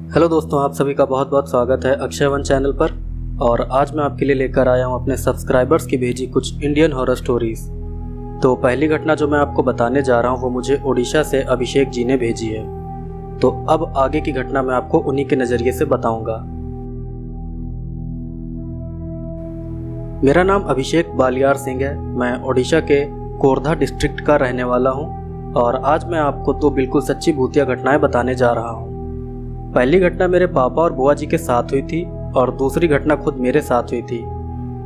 Hello दोस्तों, आप सभी का बहुत बहुत स्वागत है अक्षय वन चैनल पर। और आज मैं आपके लिए लेकर आया हूं अपने सब्सक्राइबर्स की भेजी कुछ इंडियन हॉरर स्टोरीज। तो पहली घटना जो मैं आपको बताने जा रहा हूं वो मुझे ओडिशा से अभिषेक जी ने भेजी है। तो अब आगे की घटना मैं आपको उन्हीं के नज़रिए से बताऊंगा। मेरा नाम अभिषेक बालियार सिंह है। मैं ओडिशा के कोरधा डिस्ट्रिक्ट का रहने वाला हूँ और आज मैं आपको दो बिल्कुल सच्ची भूतिया घटनाएं बताने जा रहा हूँ। पहली घटना मेरे पापा और बुआ जी के साथ हुई थी और दूसरी घटना खुद मेरे साथ हुई थी।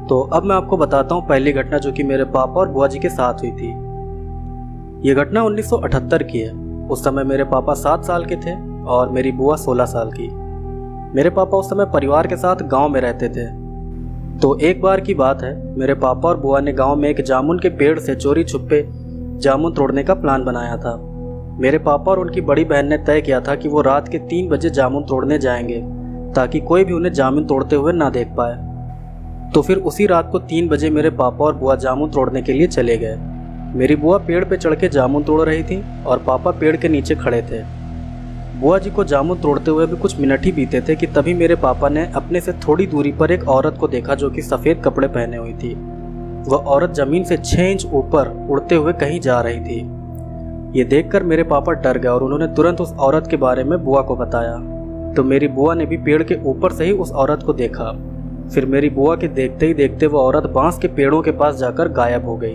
तो अब मैं आपको बताता हूँ पहली घटना जो कि मेरे पापा और बुआ जी के साथ हुई थी। ये घटना 1978 की है। उस समय मेरे पापा 7 साल के थे और मेरी बुआ 16 साल की। मेरे पापा उस समय परिवार के साथ गांव में रहते थे। तो एक बार की बात है, मेरे पापा और बुआ ने गांव में एक जामुन के पेड़ से चोरी छुपे जामुन तोड़ने का प्लान बनाया था। मेरे पापा और उनकी बड़ी बहन ने तय किया था कि वो रात के 3 बजे जामुन तोड़ने जाएंगे ताकि कोई भी उन्हें जामुन तोड़ते हुए ना देख पाए। तो फिर उसी रात को 3 बजे मेरे पापा और बुआ जामुन तोड़ने के लिए चले गए। मेरी बुआ पेड़ पे चढ़ के जामुन तोड़ रही थी और पापा पेड़ के नीचे खड़े थे। बुआ जी को जामुन तोड़ते हुए भी कुछ मिनट ही बीते थे कि तभी मेरे पापा ने अपने से थोड़ी दूरी पर एक औरत को देखा जो कि सफ़ेद कपड़े पहने हुई थी। वह औरत जमीन से 6 इंच ऊपर उड़ते हुए कहीं जा रही थी। ये देखकर मेरे पापा डर गए और उन्होंने तुरंत उस औरत के बारे में बुआ को बताया। तो मेरी बुआ ने भी पेड़ के ऊपर से ही उस औरत को देखा। फिर मेरी बुआ के देखते ही देखते वो औरत बांस के पेड़ों के पास जाकर गायब हो गई।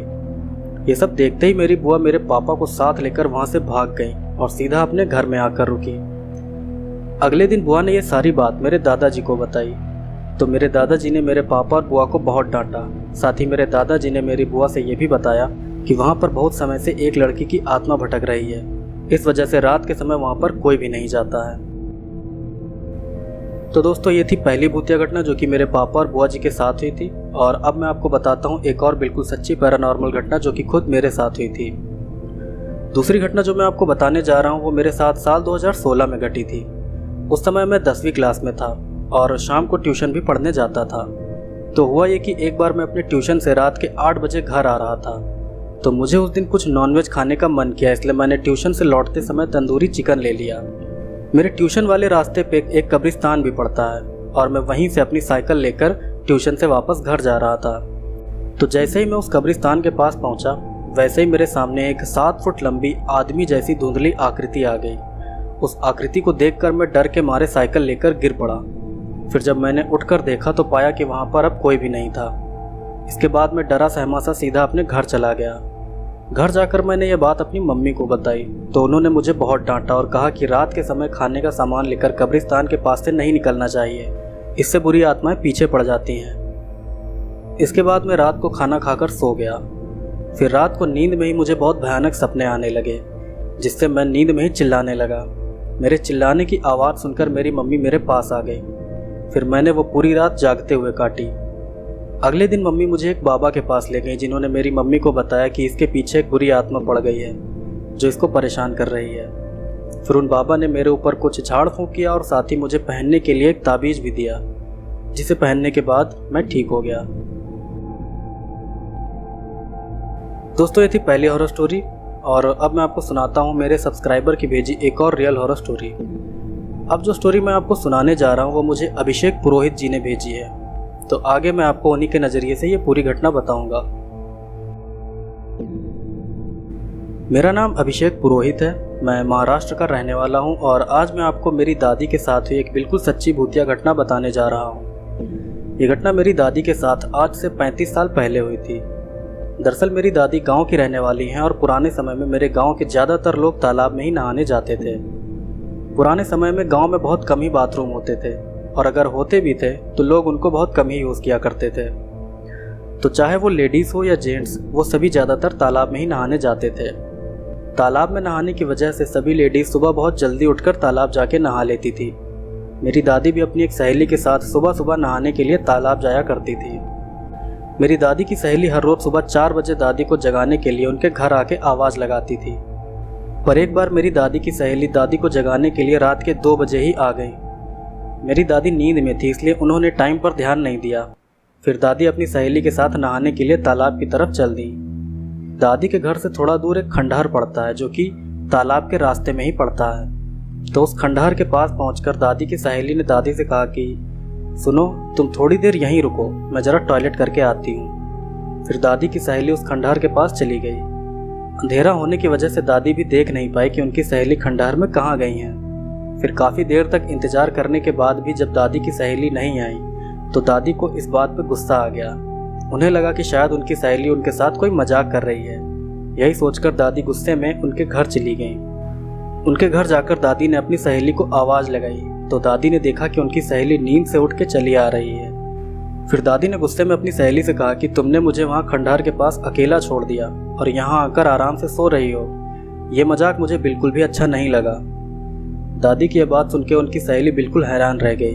ये सब देखते ही मेरी बुआ मेरे पापा को साथ लेकर वहां से भाग गई और सीधा अपने घर में आकर रुकी। अगले दिन बुआ ने ये सारी बात मेरे दादाजी को बताई। तो मेरे दादाजी ने मेरे पापा और बुआ को बहुत डांटा। साथ ही मेरे दादाजी ने मेरी बुआ से ये भी बताया कि वहाँ पर बहुत समय से एक लड़की की आत्मा भटक रही है। इस वजह से रात के समय वहाँ पर कोई भी नहीं जाता है। तो दोस्तों, ये थी पहली भूतिया घटना जो कि मेरे पापा और बुआ जी के साथ हुई थी। और अब मैं आपको बताता हूँ एक और बिल्कुल सच्ची पैरानॉर्मल घटना जो कि खुद मेरे साथ हुई थी। दूसरी घटना जो मैं आपको बताने जा रहा हूँ वो मेरे साथ साल 2016 में घटी थी। उस समय मैं 10वीं क्लास में था और शाम को ट्यूशन भी पढ़ने जाता था। तो हुआ ये कि एक बार मैं अपने ट्यूशन से रात के 8 बजे घर आ रहा था। तो मुझे उस दिन कुछ नॉनवेज खाने का मन किया, इसलिए मैंने ट्यूशन से लौटते समय तंदूरी चिकन ले लिया। मेरे ट्यूशन वाले रास्ते पे एक कब्रिस्तान भी पड़ता है और मैं वहीं से अपनी साइकिल लेकर ट्यूशन से वापस घर जा रहा था। तो जैसे ही मैं उस कब्रिस्तान के पास पहुंचा, वैसे ही मेरे सामने एक 7 फुट लंबी आदमी जैसी धुंधली आकृति आ गई। उस आकृति को देखकर मैं डर के मारे साइकिल लेकर गिर पड़ा। फिर जब मैंने उठकर देखा तो पाया कि वहाँ पर अब कोई भी नहीं था। इसके बाद मैं डरा सहमा सा सीधा अपने घर चला गया। घर जाकर मैंने ये बात अपनी मम्मी को बताई तो उन्होंने मुझे बहुत डांटा और कहा कि रात के समय खाने का सामान लेकर कब्रिस्तान के पास से नहीं निकलना चाहिए, इससे बुरी आत्माएं पीछे पड़ जाती हैं। इसके बाद मैं रात को खाना खाकर सो गया। फिर रात को नींद में ही मुझे बहुत भयानक सपने आने लगे, जिससे मैं नींद में ही चिल्लाने लगा। मेरे चिल्लाने की आवाज़ सुनकर मेरी मम्मी मेरे पास आ गई। फिर मैंने वो पूरी रात जागते हुए काटी। अगले दिन मम्मी मुझे एक बाबा के पास ले गई, जिन्होंने मेरी मम्मी को बताया कि इसके पीछे एक बुरी आत्मा पड़ गई है जो इसको परेशान कर रही है। फिर उन बाबा ने मेरे ऊपर कुछ झाड़ फूंक किया और साथ ही मुझे पहनने के लिए एक ताबीज भी दिया, जिसे पहनने के बाद मैं ठीक हो गया। दोस्तों, ये थी पहली हॉरर स्टोरी और अब मैं आपको सुनाता हूँ मेरे सब्सक्राइबर की भेजी एक और रियल हॉरर स्टोरी। अब जो स्टोरी मैं आपको सुनाने जा रहा हूँ वो मुझे अभिषेक पुरोहित जी ने भेजी है। तो आगे मैं आपको उन्हीं के नज़रिए से ये पूरी घटना बताऊंगा। मेरा नाम अभिषेक पुरोहित है। मैं महाराष्ट्र का रहने वाला हूं और आज मैं आपको मेरी दादी के साथ हुई एक बिल्कुल सच्ची भूतिया घटना बताने जा रहा हूं। ये घटना मेरी दादी के साथ आज से 35 साल पहले हुई थी। दरअसल मेरी दादी गांव की रहने वाली हैं और पुराने समय में मेरे गांव के ज़्यादातर लोग तालाब में ही नहाने जाते थे। पुराने समय में गाँव में बहुत कम ही बाथरूम होते थे और अगर होते भी थे तो लोग उनको बहुत कम ही यूज़ किया करते थे। तो चाहे वो लेडीज़ हो या जेंट्स, वो सभी ज़्यादातर तालाब में ही नहाने जाते थे। तालाब में नहाने की वजह से सभी लेडीज़ सुबह बहुत जल्दी उठकर तालाब जाके नहा लेती थी। मेरी दादी भी अपनी एक सहेली के साथ सुबह सुबह नहाने के लिए तालाब जाया करती थी। मेरी दादी की सहेली हर रोज़ सुबह 4 बजे दादी को जगाने के लिए उनके घर आके आवाज़ लगाती थी। पर एक बार मेरी दादी की सहेली दादी को जगाने के लिए रात के 2 बजे ही आ गई। मेरी दादी नींद में थी, इसलिए उन्होंने टाइम पर ध्यान नहीं दिया। फिर दादी अपनी सहेली के साथ नहाने के लिए तालाब की तरफ चल दी। दादी के घर से थोड़ा दूर एक खंडहर पड़ता है जो कि तालाब के रास्ते में ही पड़ता है। तो उस खंडहर के पास पहुंचकर दादी की सहेली ने दादी से कहा कि सुनो, तुम थोड़ी देर यहीं रुको, मैं ज़रा टॉयलेट करके आती हूँ। फिर दादी की सहेली उस खंडहर के पास चली गई। अंधेरा होने की वजह से दादी भी देख नहीं पाई कि उनकी सहेली खंडहर में कहाँ गई हैं। फिर काफ़ी देर तक इंतजार करने के बाद भी जब दादी की सहेली नहीं आई तो दादी को इस बात पर गुस्सा आ गया। उन्हें लगा कि शायद उनकी सहेली उनके साथ कोई मजाक कर रही है। यही सोचकर दादी गुस्से में उनके घर चली गई। उनके घर जाकर दादी ने अपनी सहेली को आवाज़ लगाई तो दादी ने देखा कि उनकी सहेली नींद से उठ के चली आ रही है। फिर दादी ने गुस्से में अपनी सहेली से कहा कि तुमने मुझे वहाँ खंडहर के पास अकेला छोड़ दिया और यहाँ आकर आराम से सो रही हो। ये मजाक मुझे बिल्कुल भी अच्छा नहीं लगा। दादी की यह बात सुनकर उनकी सहेली बिल्कुल हैरान रह गई।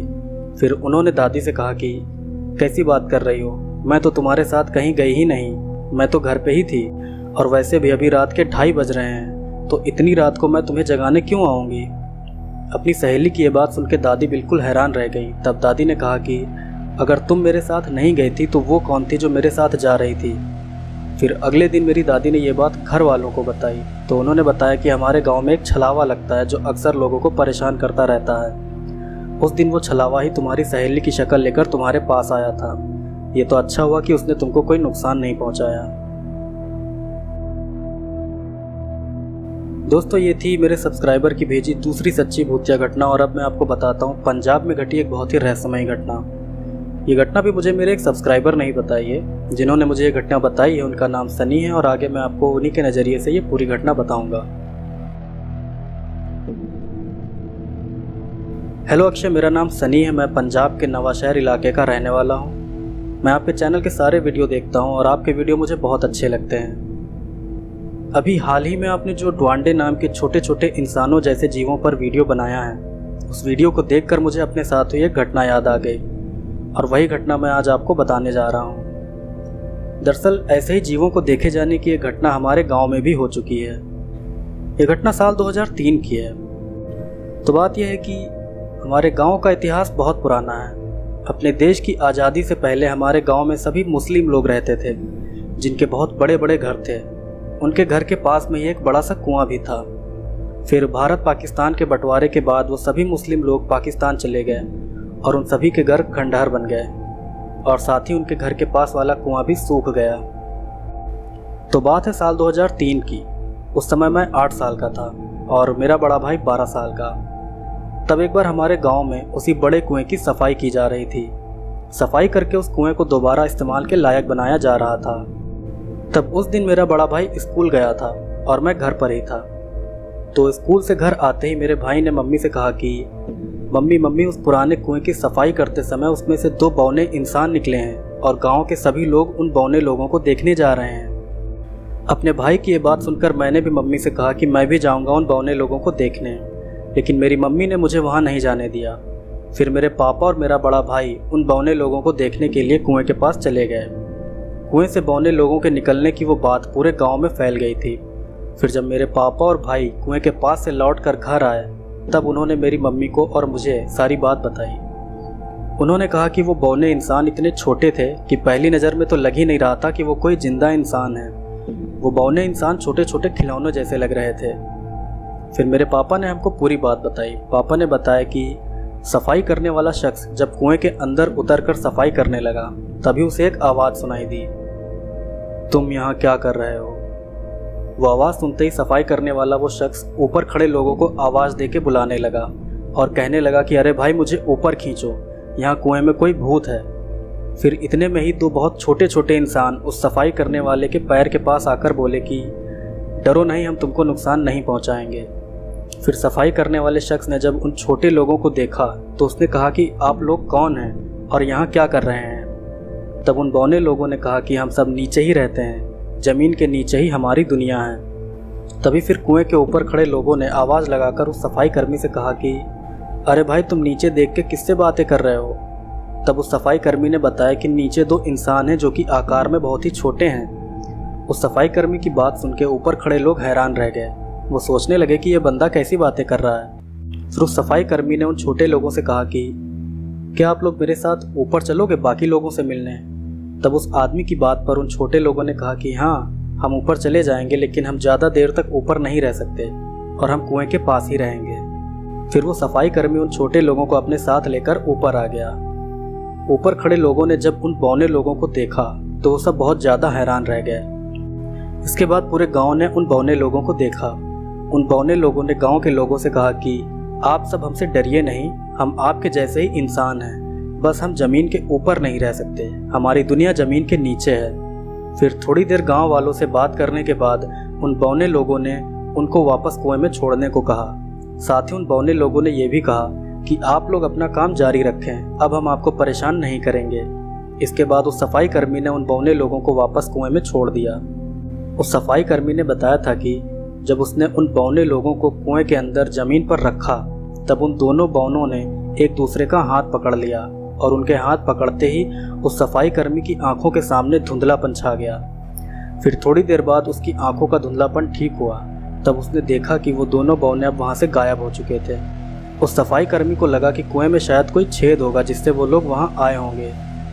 फिर उन्होंने दादी से कहा कि कैसी बात कर रही हो, मैं तो तुम्हारे साथ कहीं गई ही नहीं, मैं तो घर पे ही थी और वैसे भी अभी रात के 2:30 बज रहे हैं, तो इतनी रात को मैं तुम्हें जगाने क्यों आऊँगी। अपनी सहेली की यह बात सुनकर दादी बिल्कुल हैरान रह गई। तब दादी ने कहा कि अगर तुम मेरे साथ नहीं गई थी तो वो कौन थी जो मेरे साथ जा रही थी। फिर अगले दिन मेरी दादी ने यह बात घर वालों को बताई तो उन्होंने बताया कि हमारे गांव में एक छलावा लगता है जो अक्सर लोगों को परेशान करता रहता है। उस दिन वो छलावा ही तुम्हारी सहेली की शक्ल लेकर तुम्हारे पास आया था। ये तो अच्छा हुआ कि उसने तुमको कोई नुकसान नहीं पहुंचाया। दोस्तों, ये थी मेरे सब्सक्राइबर की भेजी दूसरी सच्ची भूतिया घटना। और अब मैं आपको बताता हूँ पंजाब में घटी एक बहुत ही रहस्यमयी घटना। ये घटना भी मुझे मेरे एक सब्सक्राइबर ने ही बताई है। जिन्होंने मुझे ये घटना बताई है उनका नाम सनी है और आगे मैं आपको उन्हीं के नज़रिए से ये पूरी घटना बताऊंगा। हेलो अक्षय, मेरा नाम सनी है। मैं पंजाब के नवाशहर इलाके का रहने वाला हूँ। मैं आपके चैनल के सारे वीडियो देखता हूँ और आपके वीडियो मुझे बहुत अच्छे लगते हैं। अभी हाल ही में आपने जो ड्वांडे नाम के छोटे छोटे इंसानों जैसे जीवों पर वीडियो बनाया है, उस वीडियो को देखकर मुझे अपने साथ हुई एक घटना याद आ गई और वही घटना मैं आज आपको बताने जा रहा हूँ। दरअसल ऐसे ही जीवों को देखे जाने की एक घटना हमारे गांव में भी हो चुकी है। ये घटना साल 2003 की है। तो बात यह है कि हमारे गांव का इतिहास बहुत पुराना है। अपने देश की आज़ादी से पहले हमारे गांव में सभी मुस्लिम लोग रहते थे जिनके बहुत बड़े बड़े घर थे। उनके घर के पास में ही एक बड़ा सा कुआं भी था। फिर भारत पाकिस्तान के बंटवारे के बाद वो सभी मुस्लिम लोग पाकिस्तान चले गए और उन सभी के घर खंडहर बन गए और साथ ही उनके घर के पास वाला कुआं भी सूख गया। तो बात है साल 2003 की। उस समय मैं 8 साल का था और मेरा बड़ा भाई 12 साल का। तब एक बार हमारे गांव में उसी बड़े कुएं की सफाई की जा रही थी। सफाई करके उस कुएं को दोबारा इस्तेमाल के लायक बनाया जा रहा था। तब उस दिन मेरा बड़ा भाई स्कूल गया था और मैं घर पर ही था। तो स्कूल से घर आते ही मेरे भाई ने मम्मी से कहा कि मम्मी उस पुराने कुएं की सफाई करते समय उसमें से 2 बौने इंसान निकले हैं और गांव के सभी लोग उन बौने लोगों को देखने जा रहे हैं। अपने भाई की ये बात सुनकर मैंने भी मम्मी से कहा कि मैं भी जाऊंगा उन बौने लोगों को देखने, लेकिन मेरी मम्मी ने मुझे वहां नहीं जाने दिया। फिर मेरे पापा और मेरा बड़ा भाई उन बौने लोगों को देखने के लिए कुएं के पास चले गए। कुएं से बौने लोगों के निकलने की वो बात पूरे गांव में फैल गई थी। फिर जब मेरे पापा और भाई कुएं के पास से लौट कर घर आए तब उन्होंने मेरी मम्मी को और मुझे सारी बात बताई। उन्होंने कहा कि वो बौने इंसान इतने छोटे थे कि पहली नज़र में तो लग ही नहीं रहा था कि वो कोई जिंदा इंसान है। वो बौने इंसान छोटे छोटे खिलौनों जैसे लग रहे थे। फिर मेरे पापा ने हमको पूरी बात बताई। पापा ने बताया कि सफाई करने वाला शख्स जब कुएं के अंदर उतरकर सफाई करने लगा तभी उसे एक आवाज़ सुनाई दी, तुम यहाँ क्या कर रहे हो। वो आवाज़ सुनते ही सफाई करने वाला वो शख्स ऊपर खड़े लोगों को आवाज़ देके बुलाने लगा और कहने लगा कि अरे भाई मुझे ऊपर खींचो, यहाँ कुएं में कोई भूत है। फिर इतने में ही 2 बहुत छोटे छोटे इंसान उस सफाई करने वाले के पैर के पास आकर बोले कि डरो नहीं, हम तुमको नुकसान नहीं पहुँचाएंगे। फिर सफाई करने वाले शख्स ने जब उन छोटे लोगों को देखा तो उसने कहा कि आप लोग कौन हैं और यहाँ क्या कर रहे हैं। तब उन बौने लोगों ने कहा कि हम सब नीचे ही रहते हैं, ज़मीन के नीचे ही हमारी दुनिया है। तभी फिर कुएं के ऊपर खड़े लोगों ने आवाज़ लगाकर उस सफाई कर्मी से कहा कि अरे भाई तुम नीचे देख के किससे बातें कर रहे हो। तब उस सफाई कर्मी ने बताया कि नीचे 2 इंसान हैं जो कि आकार में बहुत ही छोटे हैं। उस सफाई कर्मी की बात सुन के ऊपर खड़े लोग हैरान रह गए। वो सोचने लगे कि ये बंदा कैसी बातें कर रहा है। फिर उस सफाई कर्मी ने उन छोटे लोगों से कहा कि क्या आप लोग मेरे साथ ऊपर चलोगे बाकी लोगों से मिलने। तब उस आदमी की बात पर उन छोटे लोगों ने कहा कि हाँ हम ऊपर चले जाएंगे, लेकिन हम ज़्यादा देर तक ऊपर नहीं रह सकते और हम कुएं के पास ही रहेंगे। फिर वो सफाई कर्मी उन छोटे लोगों को अपने साथ लेकर ऊपर आ गया। ऊपर खड़े लोगों ने जब उन बौने लोगों को देखा तो वो सब बहुत ज़्यादा हैरान रह गए। इसके बाद पूरे गांव ने उन बौने लोगों को देखा। उन बौने लोगों ने गांव के लोगों से कहा कि आप सब हमसे डरिए नहीं, हम आपके जैसे ही इंसान हैं, बस हम ज़मीन के ऊपर नहीं रह सकते, हमारी दुनिया ज़मीन के नीचे है। फिर थोड़ी देर गांव वालों से बात करने के बाद उन बौने लोगों ने उनको वापस कुएं में छोड़ने को कहा। साथ ही उन बौने लोगों ने यह भी कहा कि आप लोग अपना काम जारी रखें, अब हम आपको परेशान नहीं करेंगे। इसके बाद उस सफाई कर्मी ने उन बौने लोगों को वापस कुएं में छोड़ दिया। उस सफाई कर्मी ने बताया था कि जब उसने उन बौने लोगों को कुएं के अंदर ज़मीन पर रखा तब उन दोनों बौनों ने एक दूसरे का हाथ पकड़ लिया और उनके हाथ पकड़ते ही उस सफाई कर्मी की आंखों के सामने धुंधलापन छा गया। फिर थोड़ी देर बाद उसकी आंखों का धुंधलापन ठीक हुआ। तब उसने देखा कि वो दोनों बौने अब वहाँ से गायब हो चुके थे। उस सफाई कर्मी को लगा कि कुएं में शायद कोई छेद होगा जिससे वो लोग वहाँ आए होंगे,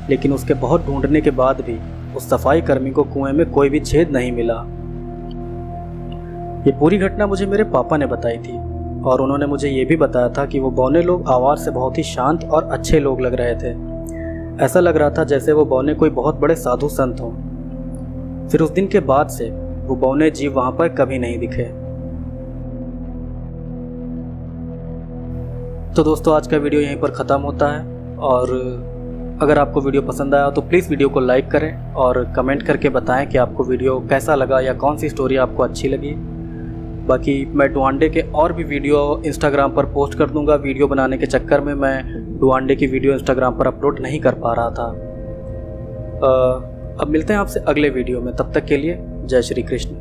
लेकिन उसके बहुत ढूंढने के बाद भी उस सफाई कर्मी को कुएं में कोई भी छेद नहीं मिला। ये पूरी घटना मुझे मेरे पापा ने बताई थी और उन्होंने मुझे ये भी बताया था कि वो बौने लोग आवाज़ से बहुत ही शांत और अच्छे लोग लग रहे थे। ऐसा लग रहा था जैसे वो बौने कोई बहुत बड़े साधु संत हों। फिर उस दिन के बाद से वो बौने जीव वहाँ पर कभी नहीं दिखे। तो दोस्तों, आज का वीडियो यहीं पर ख़त्म होता है और अगर आपको वीडियो पसंद आया तो प्लीज़ वीडियो को लाइक करें और कमेंट करके बताएं कि आपको वीडियो कैसा लगा या कौन सी स्टोरी आपको अच्छी लगी। बाकी मैं डुआंडे के और भी वीडियो इंस्टाग्राम पर पोस्ट कर दूंगा। वीडियो बनाने के चक्कर में मैं डुआंडे की वीडियो इंस्टाग्राम पर अपलोड नहीं कर पा रहा था। अब मिलते हैं आपसे अगले वीडियो में, तब तक के लिए जय श्री कृष्ण।